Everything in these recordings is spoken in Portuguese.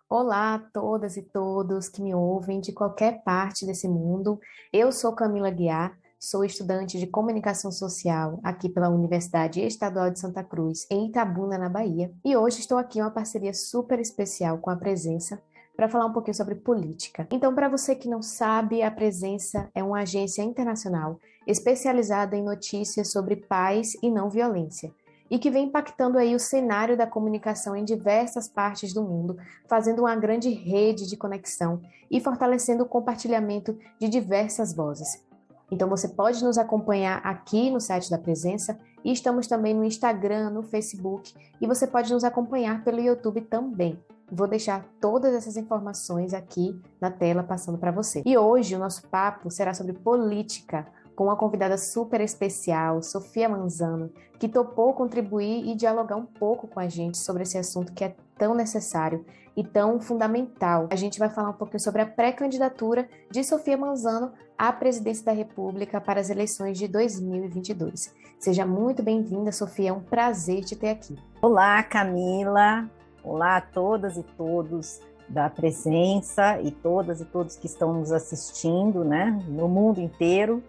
Olá a todas e todos que me ouvem de qualquer parte desse mundo. Eu sou Camila Guiar, sou estudante de Comunicação Social aqui pela Universidade Estadual de Santa Cruz, em Itabuna, na Bahia. E hoje estou aqui em uma parceria super especial com a Presença para falar um pouquinho sobre política. Então, para você que não sabe, a Presença é uma agência internacional especializada em notícias sobre paz e não violência e que vem impactando aí o cenário da comunicação em diversas partes do mundo, fazendo uma grande rede de conexão e fortalecendo o compartilhamento de diversas vozes. Então você pode nos acompanhar aqui no site da Presença e estamos também no Instagram, no Facebook e você pode nos acompanhar pelo YouTube também. Vou deixar todas essas informações aqui na tela passando para você. E hoje o nosso papo será sobre política, com uma convidada super especial, Sofia Manzano, que topou contribuir e dialogar um pouco com a gente sobre esse assunto que é tão necessário e tão fundamental. A gente vai falar um pouquinho sobre a pré-candidatura de Sofia Manzano à presidência da República para as eleições de 2022. Seja muito bem-vinda, Sofia, é um prazer te ter aqui. Olá, Camila. Olá a todas e todos da Presença e todas e todos que estão nos assistindo, né, no mundo inteiro.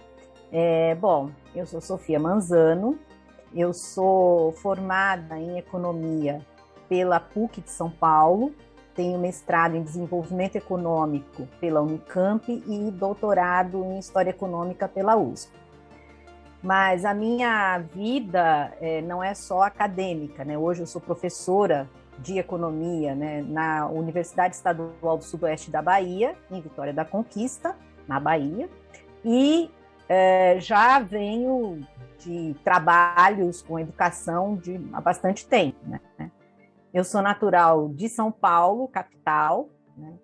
Bom, eu sou Sofia Manzano, eu sou formada em Economia pela PUC de São Paulo, tenho mestrado em Desenvolvimento Econômico pela Unicamp e doutorado em História Econômica pela USP. Mas a minha vida não é só acadêmica, né? Hoje eu sou professora de economia, né, na Universidade Estadual do Sudoeste da Bahia, em Vitória da Conquista, na Bahia, e já venho de trabalhos com educação há bastante tempo, né? Eu sou natural de São Paulo, capital, né?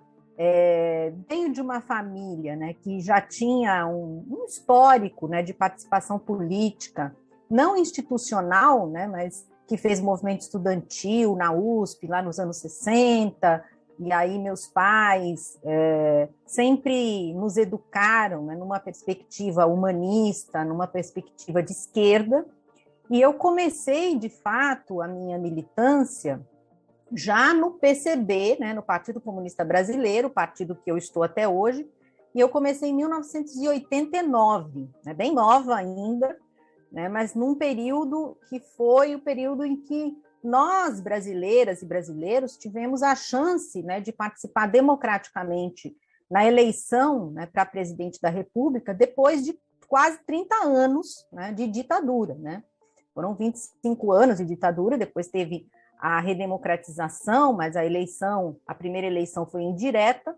Venho de uma família, né, que já tinha um histórico, né, de participação política, não institucional, né, mas que fez movimento estudantil na USP, lá nos anos 60, e aí meus pais sempre nos educaram, né, numa perspectiva humanista, numa perspectiva de esquerda, e eu comecei, de fato, a minha militância já no PCB, né, no Partido Comunista Brasileiro, partido que eu estou até hoje, e eu comecei em 1989, né, bem nova ainda, né, mas num período que foi o período em que nós, brasileiras e brasileiros, tivemos a chance, né, de participar democraticamente na eleição, né, para presidente da República, depois de quase 30 anos, né, de ditadura. Né? Foram 25 anos de ditadura, depois teve a redemocratização, mas a primeira eleição foi indireta,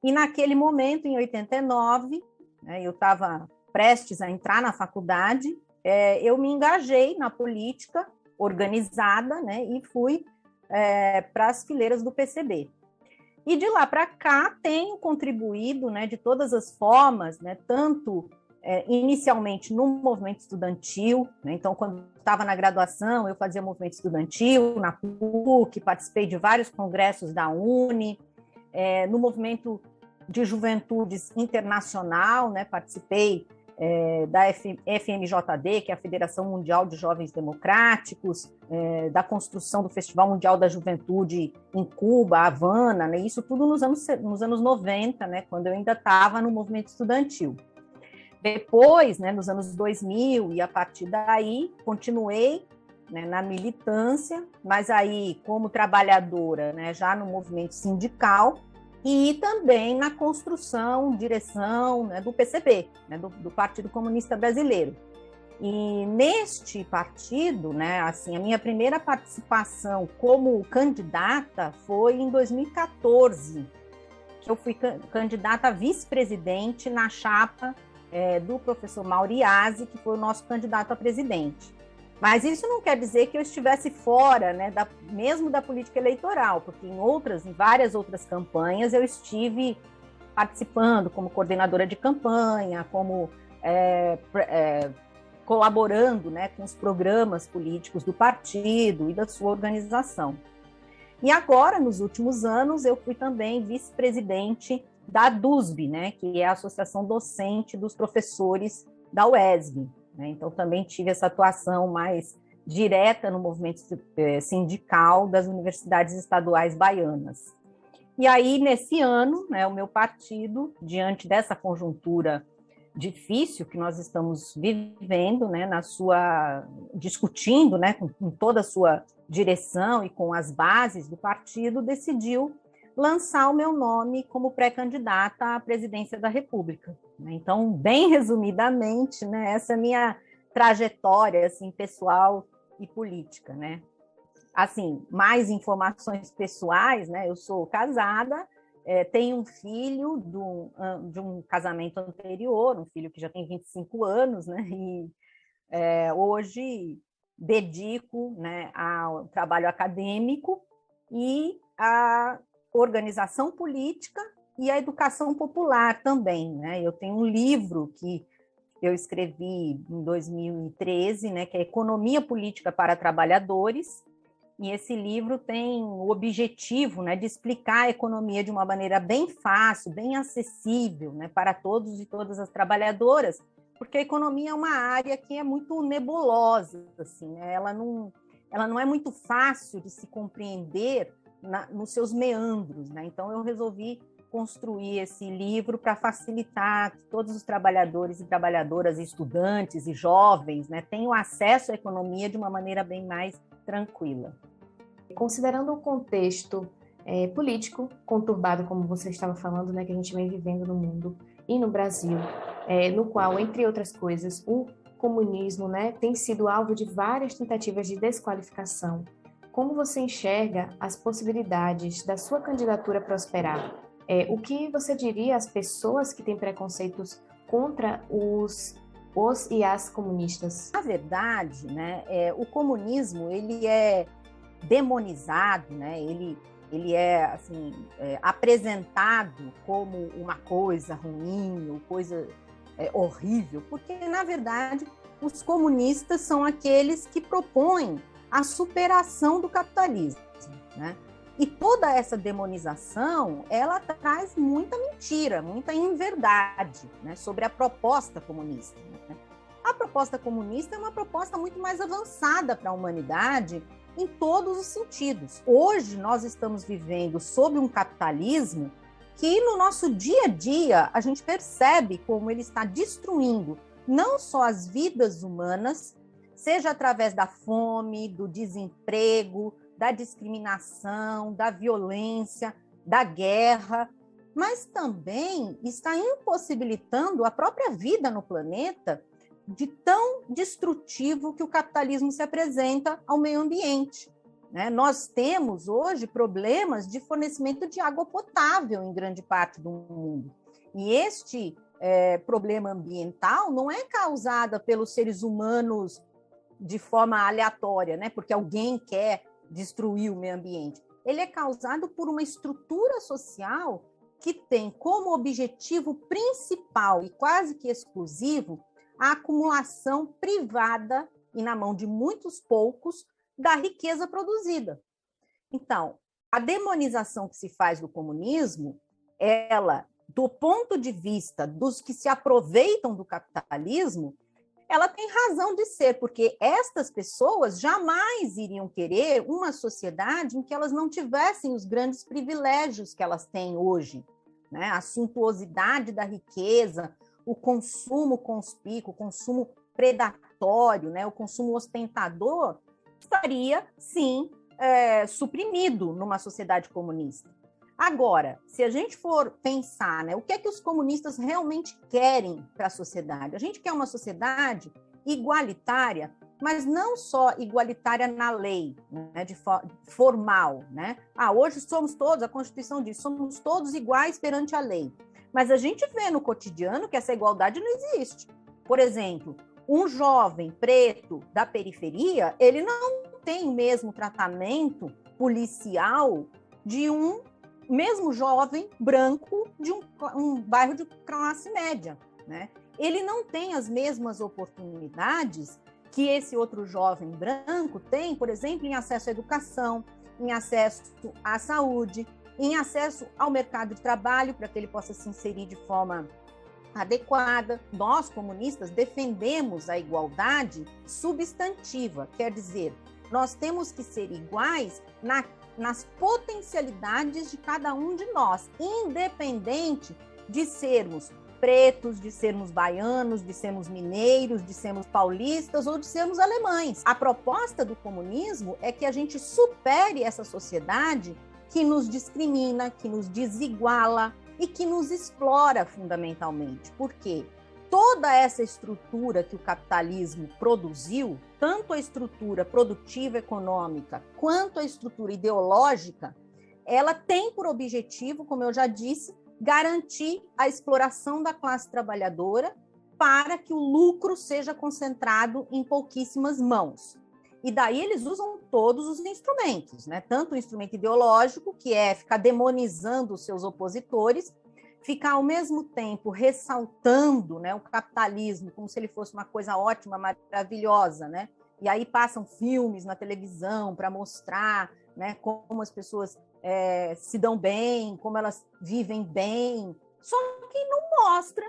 e naquele momento, em 89, né, eu estava prestes a entrar na faculdade, eu me engajei na política organizada, né, e fui para as fileiras do PCB. E de lá para cá tenho contribuído, né, de todas as formas, né, tanto inicialmente no movimento estudantil, né? Então, quando estava na graduação, eu fazia movimento estudantil na PUC, participei de vários congressos da UNE, no movimento de juventudes internacional, né? Participei da FMJD, que é a Federação Mundial de Jovens Democráticos, da construção do Festival Mundial da Juventude em Cuba, Havana, né? Isso tudo nos anos 90, né? Quando eu ainda estava no movimento estudantil. Depois, né, nos anos 2000, e a partir daí, continuei, né, na militância, mas aí como trabalhadora, né, já no movimento sindical, e também na construção, direção, né, do PCB, né, do Partido Comunista Brasileiro. E neste partido, né, assim, a minha primeira participação como candidata foi em 2014, que eu fui candidata a vice-presidente na chapa do professor Mauriase, que foi o nosso candidato a presidente. Mas isso não quer dizer que eu estivesse fora, né, mesmo da política eleitoral, porque em várias outras campanhas eu estive participando como coordenadora de campanha, como colaborando, né, com os programas políticos do partido e da sua organização. E agora, nos últimos anos, eu fui também vice-presidente da DUSB, né, que é a Associação Docente dos Professores da UESB. Né? Então, também tive essa atuação mais direta no movimento sindical das universidades estaduais baianas. E aí, nesse ano, né, o meu partido, diante dessa conjuntura difícil que nós estamos vivendo, né, discutindo, né, com toda a sua direção e com as bases do partido, decidiu lançar o meu nome como pré-candidata à presidência da República. Então, bem resumidamente, né, essa é a minha trajetória assim, pessoal e política, né? Assim, mais informações pessoais, né? Eu sou casada, tenho um filho de um casamento anterior, um filho que já tem 25 anos, né? E hoje dedico, né, ao trabalho acadêmico e à organização política e à educação popular também, né? Eu tenho um livro que eu escrevi em 2013, né, que é Economia Política para Trabalhadores, e esse livro tem o objetivo, né, de explicar a economia de uma maneira bem fácil, bem acessível, né, para todos e todas as trabalhadoras, porque a economia é uma área que é muito nebulosa, assim, né? Ela não é muito fácil de se compreender nos seus meandros, né? Então eu resolvi construir esse livro para facilitar que todos os trabalhadores e trabalhadoras, estudantes e jovens, né, tenham acesso à economia de uma maneira bem mais tranquila. Considerando o contexto político conturbado, como você estava falando, né, que a gente vem vivendo no mundo e no Brasil, no qual, entre outras coisas, o comunismo, né, tem sido alvo de várias tentativas de desqualificação. Como você enxerga as possibilidades da sua candidatura prosperar? O que você diria às pessoas que têm preconceitos contra os e as comunistas? Na verdade, né, o comunismo ele é demonizado, né? Ele é assim apresentado como uma coisa ruim, ou coisa horrível, porque na verdade os comunistas são aqueles que propõem a superação do capitalismo, né? E toda essa demonização, ela traz muita mentira, muita inverdade, né, sobre a proposta comunista, né? A proposta comunista é uma proposta muito mais avançada para a humanidade em todos os sentidos. Hoje nós estamos vivendo sob um capitalismo que no nosso dia a dia a gente percebe como ele está destruindo não só as vidas humanas, seja através da fome, do desemprego, da discriminação, da violência, da guerra, mas também está impossibilitando a própria vida no planeta de tão destrutivo que o capitalismo se apresenta ao meio ambiente, né? Nós temos hoje problemas de fornecimento de água potável em grande parte do mundo. E este problema ambiental não é causado pelos seres humanos de forma aleatória, né? Porque alguém quer destruir o meio ambiente. Ele é causado por uma estrutura social que tem como objetivo principal e quase que exclusivo a acumulação privada e na mão de muitos poucos da riqueza produzida. Então, a demonização que se faz do comunismo, ela, do ponto de vista dos que se aproveitam do capitalismo, ela tem razão de ser, porque estas pessoas jamais iriam querer uma sociedade em que elas não tivessem os grandes privilégios que elas têm hoje, né? A suntuosidade da riqueza, o consumo conspícuo, o consumo predatório, né? O consumo ostentador, estaria, sim, suprimido numa sociedade comunista. Agora, se a gente for pensar, né, o que é que os comunistas realmente querem para a sociedade? A gente quer uma sociedade igualitária, mas não só igualitária na lei, né, formal, né? Hoje somos todos, a Constituição diz, somos todos iguais perante a lei. Mas a gente vê no cotidiano que essa igualdade não existe. Por exemplo, um jovem preto da periferia, ele não tem o mesmo tratamento policial de um mesmo jovem branco de um bairro de classe média, né? Ele não tem as mesmas oportunidades que esse outro jovem branco tem, por exemplo, em acesso à educação, em acesso à saúde, em acesso ao mercado de trabalho, para que ele possa se inserir de forma adequada. Nós, comunistas, defendemos a igualdade substantiva, quer dizer, nós temos que ser iguais nas potencialidades de cada um de nós, independente de sermos pretos, de sermos baianos, de sermos mineiros, de sermos paulistas ou de sermos alemães. A proposta do comunismo é que a gente supere essa sociedade que nos discrimina, que nos desiguala e que nos explora fundamentalmente. Por quê? Toda essa estrutura que o capitalismo produziu, tanto a estrutura produtiva econômica quanto a estrutura ideológica, ela tem por objetivo, como eu já disse, garantir a exploração da classe trabalhadora para que o lucro seja concentrado em pouquíssimas mãos. E daí eles usam todos os instrumentos, né? Tanto o instrumento ideológico, que é ficar demonizando os seus opositores, ficar ao mesmo tempo ressaltando, né, o capitalismo como se ele fosse uma coisa ótima, maravilhosa, né? E aí passam filmes na televisão para mostrar, né, como as pessoas se dão bem, como elas vivem bem, só que não mostra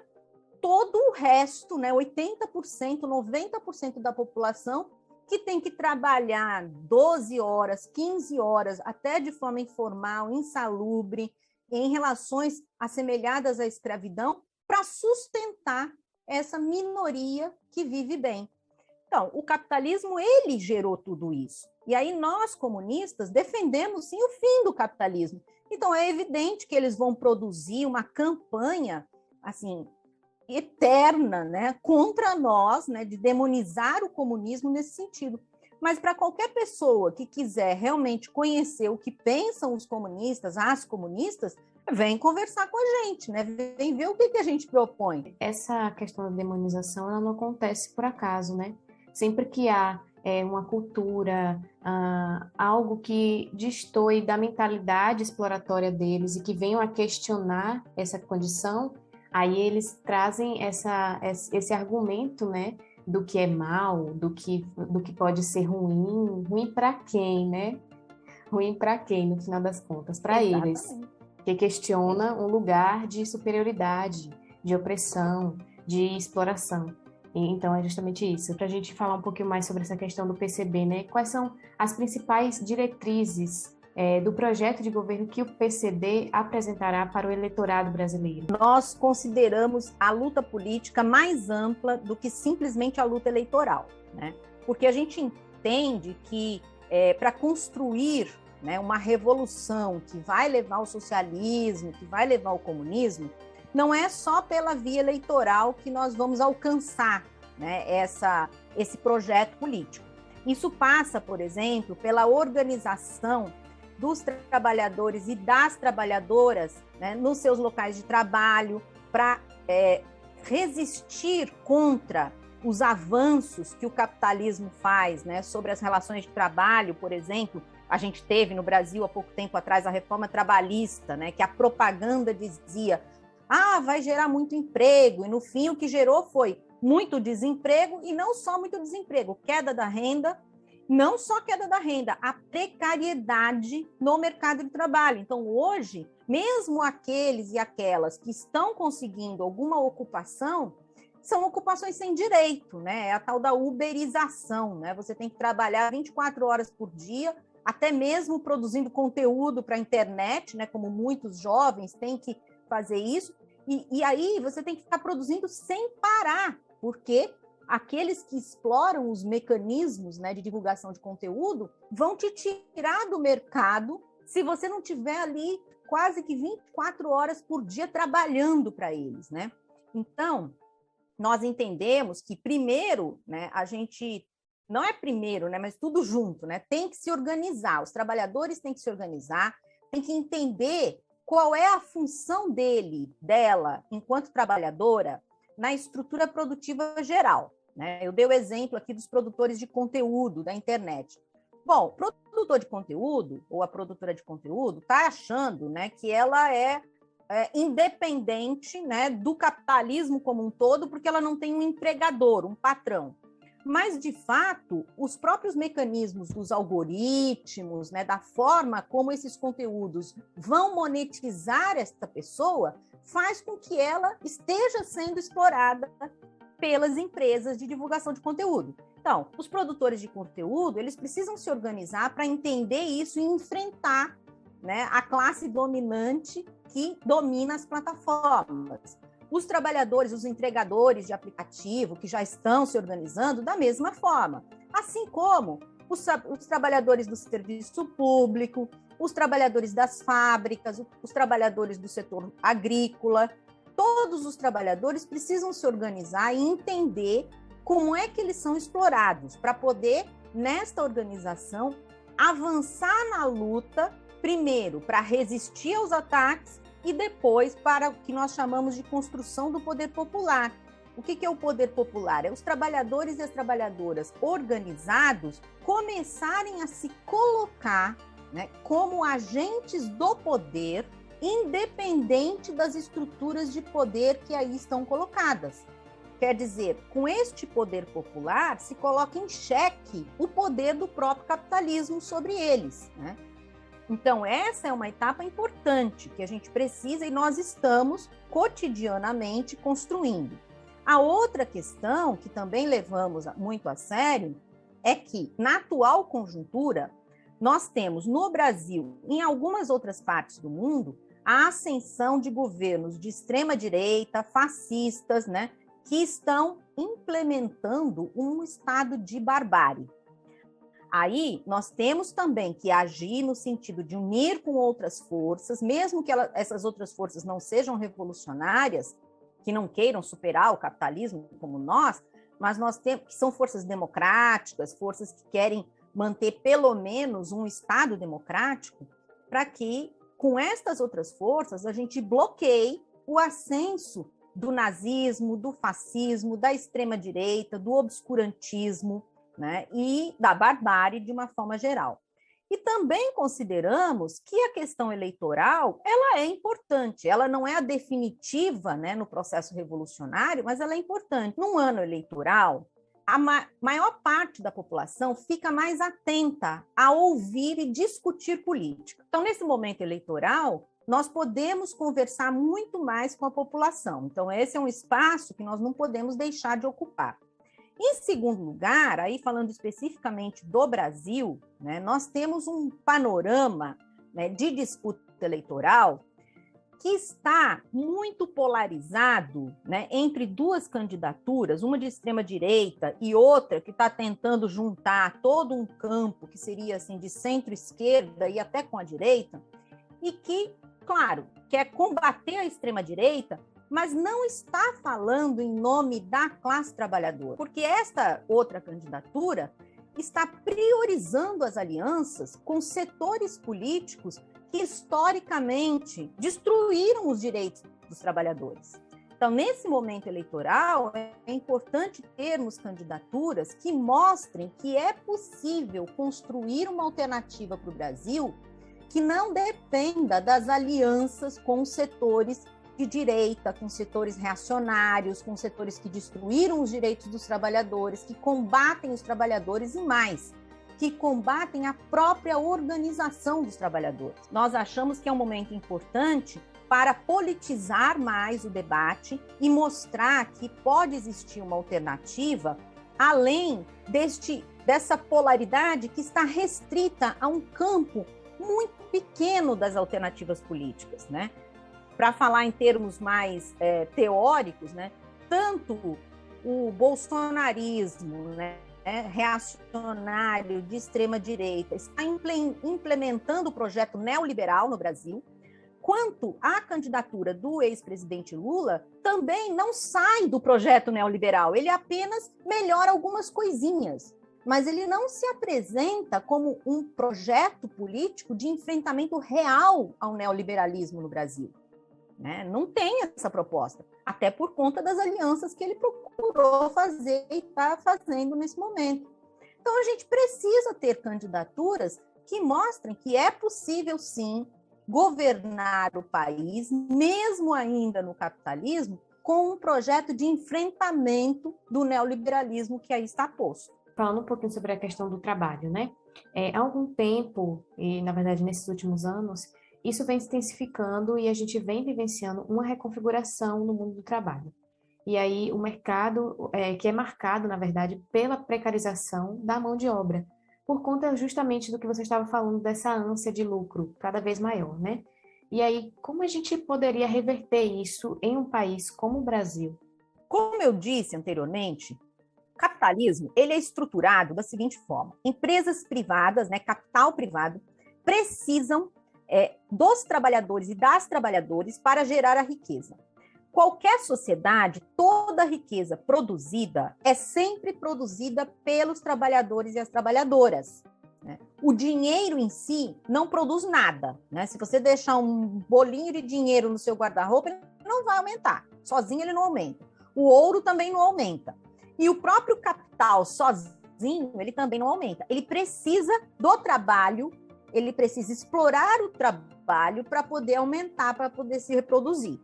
todo o resto, né, 80%, 90% da população que tem que trabalhar 12 horas, 15 horas, até de forma informal, insalubre, em relações assemelhadas à escravidão, para sustentar essa minoria que vive bem. Então, o capitalismo, ele gerou tudo isso. E aí nós, comunistas, defendemos, sim, o fim do capitalismo. Então, é evidente que eles vão produzir uma campanha, assim, eterna, né, contra nós, né, de demonizar o comunismo nesse sentido. Mas para qualquer pessoa que quiser realmente conhecer o que pensam os comunistas, as comunistas, vem conversar com a gente, né? Vem ver o que a gente propõe. Essa questão da demonização, ela não acontece por acaso, né? Sempre que há uma cultura, algo que destoe da mentalidade exploratória deles e que venham a questionar essa condição, aí eles trazem esse argumento, né? Do que é mal, do que pode ser ruim. Ruim para quem, né? Ruim para quem, no final das contas? Para eles, que questiona um lugar de superioridade, de opressão, de exploração. Então, é justamente isso. Para a gente falar um pouquinho mais sobre essa questão do PCB, né? Quais são as principais diretrizes do projeto de governo que o PCB apresentará para o eleitorado brasileiro? Nós consideramos a luta política mais ampla do que simplesmente a luta eleitoral, né? Porque a gente entende que para construir, né, uma revolução que vai levar ao socialismo, que vai levar ao comunismo, não é só pela via eleitoral que nós vamos alcançar, né, esse projeto político. Isso passa, por exemplo, pela organização dos trabalhadores e das trabalhadoras, né, nos seus locais de trabalho, para resistir contra os avanços que o capitalismo faz, né, sobre as relações de trabalho, por exemplo. A gente teve no Brasil, há pouco tempo atrás, a reforma trabalhista, né, que a propaganda dizia vai gerar muito emprego, e no fim o que gerou foi muito desemprego, e não só muito desemprego, queda da renda, não só queda da renda, a precariedade no mercado de trabalho. Então, hoje, mesmo aqueles e aquelas que estão conseguindo alguma ocupação, são ocupações sem direito, né? É a tal da uberização, né? Você tem que trabalhar 24 horas por dia, até mesmo produzindo conteúdo para a internet, né? Como muitos jovens têm que fazer isso, e aí você tem que ficar produzindo sem parar, porque aqueles que exploram os mecanismos, né, de divulgação de conteúdo vão te tirar do mercado se você não tiver ali quase que 24 horas por dia trabalhando para eles, né? Então, nós entendemos que primeiro, né, a gente não é primeiro, né, mas tudo junto, né? Tem que se organizar, os trabalhadores têm que se organizar, tem que entender qual é a função dela, enquanto trabalhadora, na estrutura produtiva geral, né? Eu dei o exemplo aqui dos produtores de conteúdo da internet. Bom, o produtor de conteúdo, ou a produtora de conteúdo, está achando, né, que ela é independente, né, do capitalismo como um todo, porque ela não tem um empregador, um patrão. Mas, de fato, os próprios mecanismos dos algoritmos, né, da forma como esses conteúdos vão monetizar essa pessoa, faz com que ela esteja sendo explorada pelas empresas de divulgação de conteúdo. Então, os produtores de conteúdo, eles precisam se organizar para entender isso e enfrentar, né, a classe dominante que domina as plataformas. Os trabalhadores, os entregadores de aplicativo, que já estão se organizando da mesma forma. Assim como os trabalhadores do serviço público, os trabalhadores das fábricas, os trabalhadores do setor agrícola. Todos os trabalhadores precisam se organizar e entender como é que eles são explorados, para poder, nesta organização, avançar na luta, primeiro, para resistir aos ataques e depois para o que nós chamamos de construção do poder popular. O que é o poder popular? É os trabalhadores e as trabalhadoras organizados começarem a se colocar, né, como agentes do poder, independente das estruturas de poder que aí estão colocadas. Quer dizer, com este poder popular, se coloca em xeque o poder do próprio capitalismo sobre eles, né? Então, essa é uma etapa importante que a gente precisa e nós estamos cotidianamente construindo. A outra questão, que também levamos muito a sério, é que, na atual conjuntura, nós temos no Brasil e em algumas outras partes do mundo a ascensão de governos de extrema-direita, fascistas, né, que estão implementando um estado de barbárie. Aí, nós temos também que agir no sentido de unir com outras forças, mesmo que essas outras forças não sejam revolucionárias, que não queiram superar o capitalismo como nós, mas nós temos que são forças democráticas, forças que querem manter pelo menos um Estado democrático, para que, com estas outras forças, a gente bloqueie o ascenso do nazismo, do fascismo, da extrema-direita, do obscurantismo, né, e da barbárie de uma forma geral. E também consideramos que a questão eleitoral, ela é importante, ela não é a definitiva, né, no processo revolucionário, mas ela é importante. Num ano eleitoral, a maior parte da população fica mais atenta a ouvir e discutir política. Então, nesse momento eleitoral, nós podemos conversar muito mais com a população. Então, esse é um espaço que nós não podemos deixar de ocupar. Em segundo lugar, aí falando especificamente do Brasil, né, nós temos um panorama, né, de disputa eleitoral que está muito polarizado, né, entre duas candidaturas, uma de extrema-direita e outra que está tentando juntar todo um campo que seria assim, de centro-esquerda e até com a direita, e que, claro, quer combater a extrema-direita, mas não está falando em nome da classe trabalhadora, porque esta outra candidatura está priorizando as alianças com setores políticos que historicamente destruíram os direitos dos trabalhadores. Então, nesse momento eleitoral, é importante termos candidaturas que mostrem que é possível construir uma alternativa para o Brasil que não dependa das alianças com os setores de direita, com setores reacionários, com setores que destruíram os direitos dos trabalhadores, que combatem os trabalhadores e mais, que combatem a própria organização dos trabalhadores. Nós achamos que é um momento importante para politizar mais o debate e mostrar que pode existir uma alternativa além dessa polaridade que está restrita a um campo muito pequeno das alternativas políticas, né? Para falar em termos mais teóricos, né? Tanto o bolsonarismo, né, reacionário de extrema-direita está implementando o projeto neoliberal no Brasil, quanto a candidatura do ex-presidente Lula também não sai do projeto neoliberal, ele apenas melhora algumas coisinhas, mas ele não se apresenta como um projeto político de enfrentamento real ao neoliberalismo no Brasil. Né? Não tem essa proposta, até por conta das alianças que ele procurou fazer e está fazendo nesse momento. Então, a gente precisa ter candidaturas que mostrem que é possível, sim, governar o país, mesmo ainda no capitalismo, com um projeto de enfrentamento do neoliberalismo que aí está posto. Falando um pouquinho sobre a questão do trabalho, né? Há algum tempo, e na verdade nesses últimos anos, isso vem se intensificando e a gente vem vivenciando uma reconfiguração no mundo do trabalho. E aí o mercado, que é marcado, na verdade, pela precarização da mão de obra, por conta justamente do que você estava falando, dessa ânsia de lucro cada vez maior, né? E aí, como a gente poderia reverter isso em um país como o Brasil? Como eu disse anteriormente, o capitalismo ele é estruturado da seguinte forma: empresas privadas, né, capital privado, precisam dos trabalhadores e das trabalhadoras para gerar a riqueza. Qualquer sociedade, toda a riqueza produzida é sempre produzida pelos trabalhadores e as trabalhadoras. Né? O dinheiro em si não produz nada. Né? Se você deixar um bolinho de dinheiro no seu guarda-roupa, ele não vai aumentar. Sozinho ele não aumenta. O ouro também não aumenta. E o próprio capital sozinho, ele também não aumenta. Ele precisa do trabalho, ele precisa explorar o trabalho para poder aumentar, para poder se reproduzir.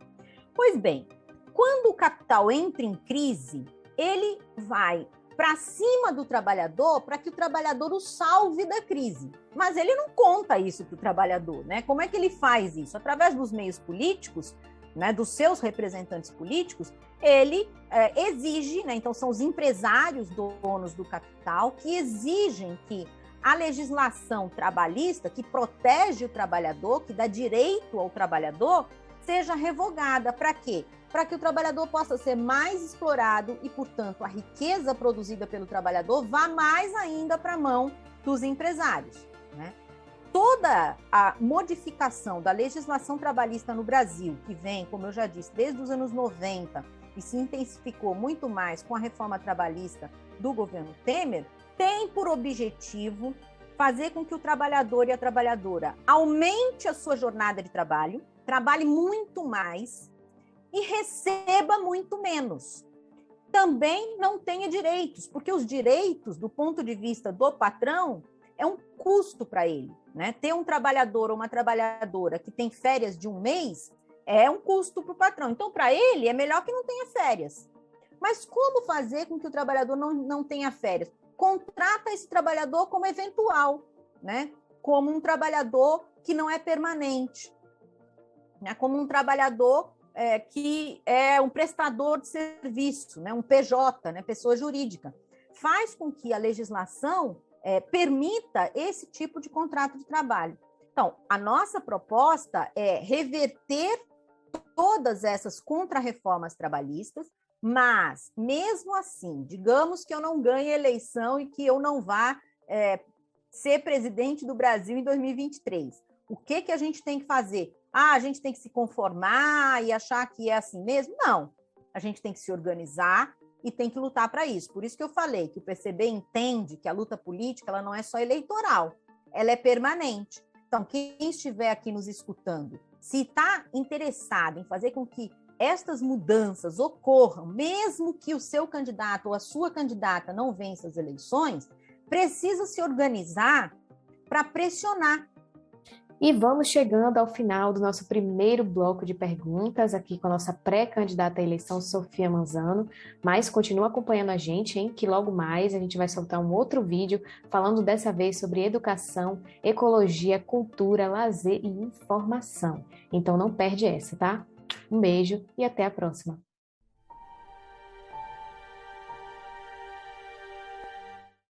Pois bem, quando o capital entra em crise, ele vai para cima do trabalhador para que o trabalhador o salve da crise. Mas ele não conta isso para o trabalhador, né? Como é que ele faz isso? Através dos meios políticos, né, dos seus representantes políticos, ele exige, né, então são os empresários donos do capital que exigem que a legislação trabalhista, que protege o trabalhador, que dá direito ao trabalhador, seja revogada. Para quê? Para que o trabalhador possa ser mais explorado e, portanto, a riqueza produzida pelo trabalhador vá mais ainda para a mão dos empresários. Né? Toda a modificação da legislação trabalhista no Brasil, que vem, como eu já disse, desde os anos 90 e se intensificou muito mais com a reforma trabalhista do governo Temer, tem por objetivo fazer com que o trabalhador e a trabalhadora aumente a sua jornada de trabalho, trabalhe muito mais e receba muito menos. Também não tenha direitos, porque os direitos, do ponto de vista do patrão, é um custo para ele. Né? Ter um trabalhador ou uma trabalhadora que tem férias de um mês é um custo para o patrão. Então, para ele, é melhor que não tenha férias. Mas como fazer com que o trabalhador não tenha férias? Contrata esse trabalhador como eventual, né? Como um trabalhador que não é permanente, né? Como um trabalhador que é um prestador de serviço, né? Um PJ, né? Pessoa jurídica. Faz com que a legislação permita esse tipo de contrato de trabalho. Então, a nossa proposta é reverter todas essas contrarreformas trabalhistas, mas, mesmo assim, digamos que eu não ganhe a eleição e que eu não vá ser presidente do Brasil em 2023. O que a gente tem que fazer? A gente tem que se conformar e achar que é assim mesmo? Não. A gente tem que se organizar e tem que lutar para isso. Por isso que eu falei que o PCB entende que a luta política ela não é só eleitoral, ela é permanente. Então, quem estiver aqui nos escutando, se está interessado em fazer com que estas mudanças ocorram, mesmo que o seu candidato ou a sua candidata não vença as eleições, precisa se organizar para pressionar. E vamos chegando ao final do nosso primeiro bloco de perguntas, aqui com a nossa pré-candidata à eleição, Sofia Manzano. Mas continua acompanhando a gente, hein? Que logo mais a gente vai soltar um outro vídeo falando dessa vez sobre educação, ecologia, cultura, lazer e informação. Então não perde essa, tá? Um beijo e até a próxima.